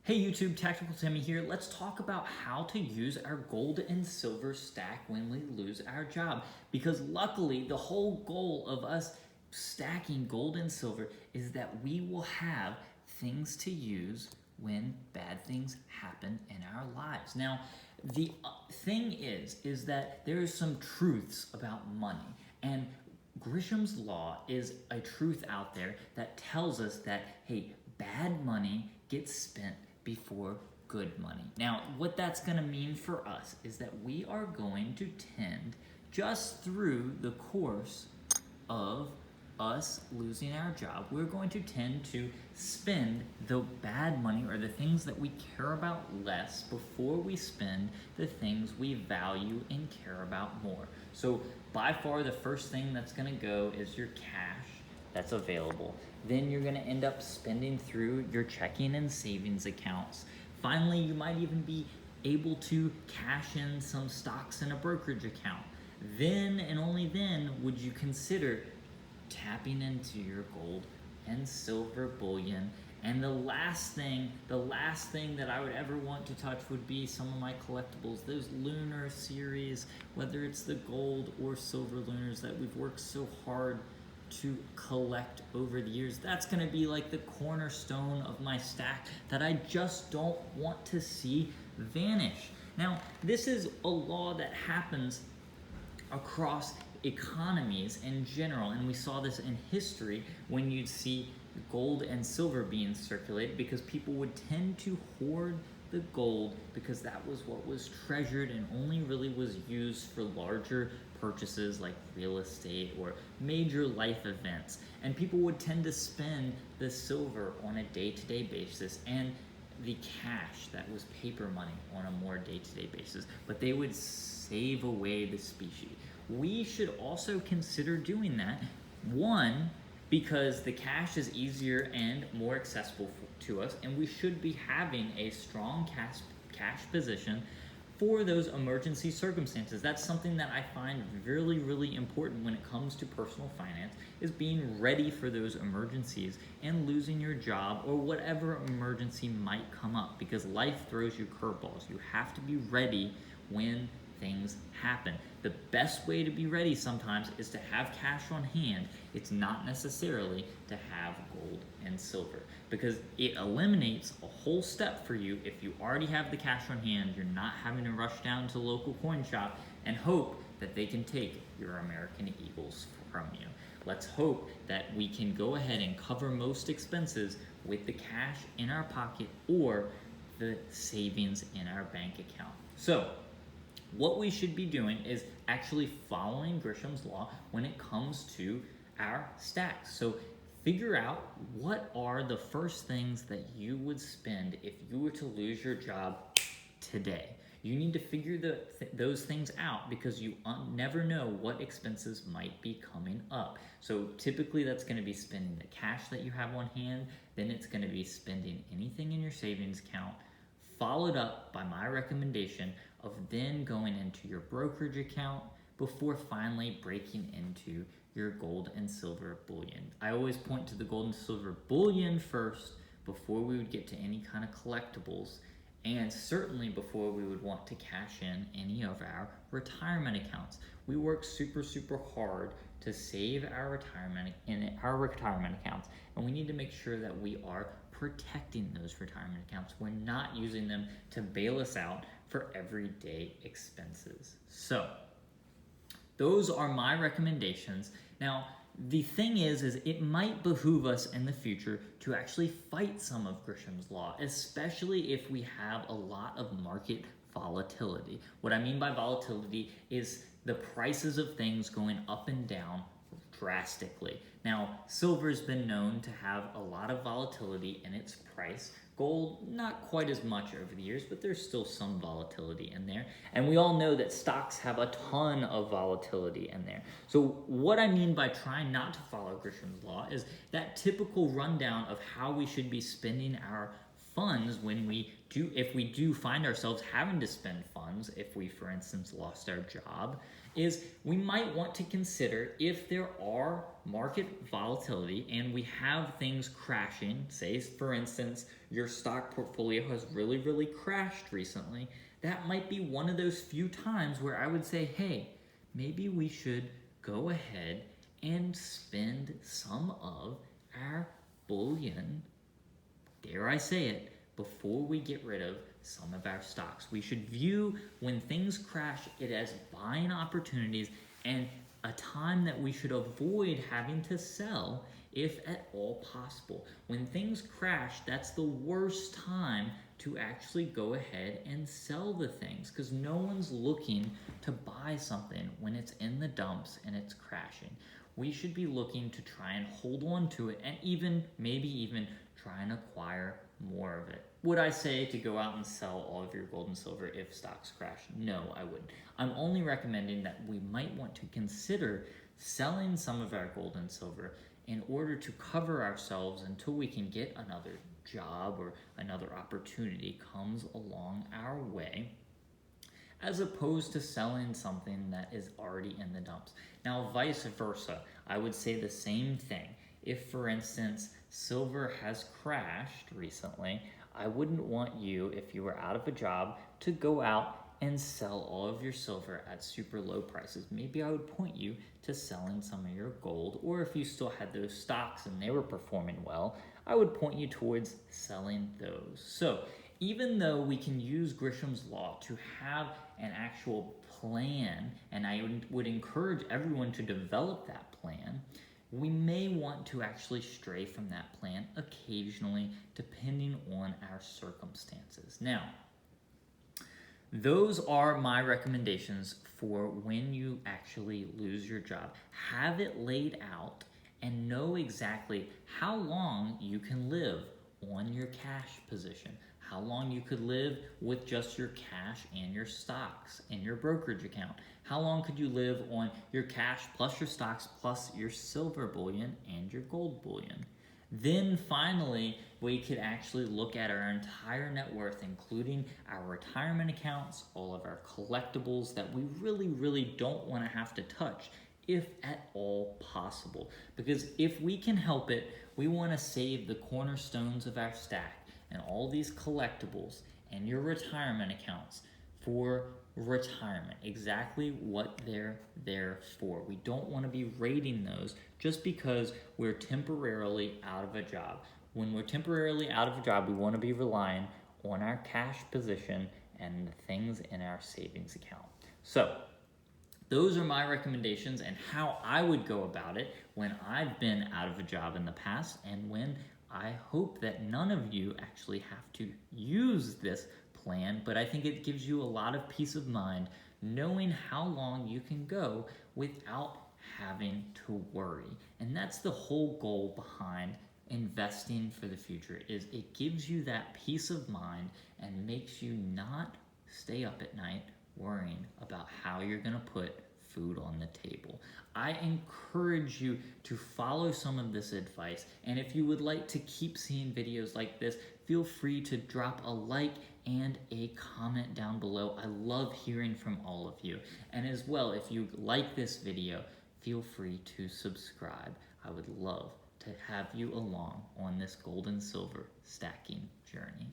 Hey YouTube, Tactical Timmy here. Let's talk about how to use our gold and silver stack when we lose our job. Because luckily, the whole goal of us stacking gold and silver is that we will have things to use when bad things happen in our lives. Now, the thing is that there is some truths about money, and Gresham's law is a truth out there that tells us that, hey, bad money gets spent before good money. Now, what that's going to mean for us is that we are going to tend, just through the course of us losing our job, we're going to tend to spend the bad money or the things that we care about less before we spend the things we value and care about more. So by far the first thing that's going to go is your cash that's available. Then you're going to end up spending through your checking and savings accounts. Finally, you might even be able to cash in some stocks in a brokerage account. Then and only then would you consider tapping into your gold and silver bullion. And the last thing that I would ever want to touch would be some of my collectibles, those lunar series, whether it's the gold or silver lunars that we've worked so hard to collect over the years. That's going to be like the cornerstone of my stack that I just don't want to see vanish. Now, this is a law that happens across economies in general, and we saw this in history when you'd see gold and silver being circulated, because people would tend to hoard the gold because that was what was treasured and only really was used for larger purchases like real estate or major life events. And people would tend to spend the silver on a day-to-day basis and the cash that was paper money on a more day-to-day basis, but they would save away the specie. We should also consider doing that. One, because the cash is easier and more accessible to us, and we should be having a strong cash position for those emergency circumstances. That's something that I find really, really important when it comes to personal finance, is being ready for those emergencies and losing your job or whatever emergency might come up, because life throws you curveballs. You have to be ready when things happen. The best way to be ready sometimes is to have cash on hand. It's not necessarily to have gold and silver, because it eliminates a whole step for you. If you already have the cash on hand, you're not having to rush down to the local coin shop and hope that they can take your American Eagles from you. Let's hope that we can go ahead and cover most expenses with the cash in our pocket or the savings in our bank account. So what we should be doing is actually following Gresham's law when it comes to our stacks. So figure out what are the first things that you would spend if you were to lose your job today. You need to figure those things out, because you never know what expenses might be coming up. So typically that's going to be spending the cash that you have on hand. Then it's going to be spending anything in your savings account, followed up by my recommendation of then going into your brokerage account before finally breaking into your gold and silver bullion. I always point to the gold and silver bullion first before we would get to any kind of collectibles, and certainly before we would want to cash in any of our retirement accounts. We work super hard to save our retirement in our retirement accounts, and we need to make sure that we are protecting those retirement accounts. We're not using them to bail us out for everyday expenses. So those are my recommendations. Now, the thing is it might behoove us in the future to actually fight some of Gresham's law, especially if we have a lot of market volatility. What I mean by volatility is the prices of things going up and down drastically. Now, silver's been known to have a lot of volatility in its price. Gold, not quite as much over the years, but there's still some volatility in there. And we all know that stocks have a ton of volatility in there. So what I mean by trying not to follow Gresham's law is that typical rundown of how we should be spending our funds if we do find ourselves having to spend funds, if we, for instance, lost our job, is we might want to consider if there are market volatility and we have things crashing, say, for instance, your stock portfolio has really crashed recently, that might be one of those few times where I would say, hey, maybe we should go ahead and spend some of our bullion, dare I say it, before we get rid of some of our stocks. We should view when things crash it as buying opportunities and a time that we should avoid having to sell if at all possible. When things crash, that's the worst time to actually go ahead and sell the things because no one's looking to buy something when it's in the dumps and it's crashing. We should be looking to try and hold on to it and maybe even try and acquire more of it. Would I say to go out and sell all of your gold and silver if stocks crash? No, I wouldn't. I'm only recommending that we might want to consider selling some of our gold and silver in order to cover ourselves until we can get another job or another opportunity comes along our way, as opposed to selling something that is already in the dumps. Now, vice versa, I would say the same thing. If, for instance, silver has crashed recently, I wouldn't want you, if you were out of a job, to go out and sell all of your silver at super low prices. Maybe I would point you to selling some of your gold, or if you still had those stocks and they were performing well, I would point you towards selling those. So even though we can use Gresham's law to have an actual plan, and I would encourage everyone to develop that plan, we may want to actually stray from that plan occasionally, depending on our circumstances. Now, those are my recommendations for when you actually lose your job. Have it laid out and know exactly how long you can live on your cash position, how long you could live with just your cash and your stocks and your brokerage account. How long could you live on your cash plus your stocks plus your silver bullion and your gold bullion? Then finally, we could actually look at our entire net worth, including our retirement accounts, all of our collectibles that we really don't want to have to touch, if at all possible. Because if we can help it, we want to save the cornerstones of our stack and all these collectibles and your retirement accounts for retirement, exactly what they're there for. We don't want to be raiding those just because we're temporarily out of a job. When we're temporarily out of a job, we want to be relying on our cash position and the things in our savings account. So those are my recommendations and how I would go about it when I've been out of a job in the past, and when I hope that none of you actually have to use this plan, but I think it gives you a lot of peace of mind knowing how long you can go without having to worry. And that's the whole goal behind investing for the future, is it gives you that peace of mind and makes you not stay up at night worrying about how you're going to put food on the table. I encourage you to follow some of this advice, and if you would like to keep seeing videos like this, feel free to drop a like and a comment down below. I love hearing from all of you. And as well, if you like this video, feel free to subscribe. I would love to have you along on this gold and silver stacking journey.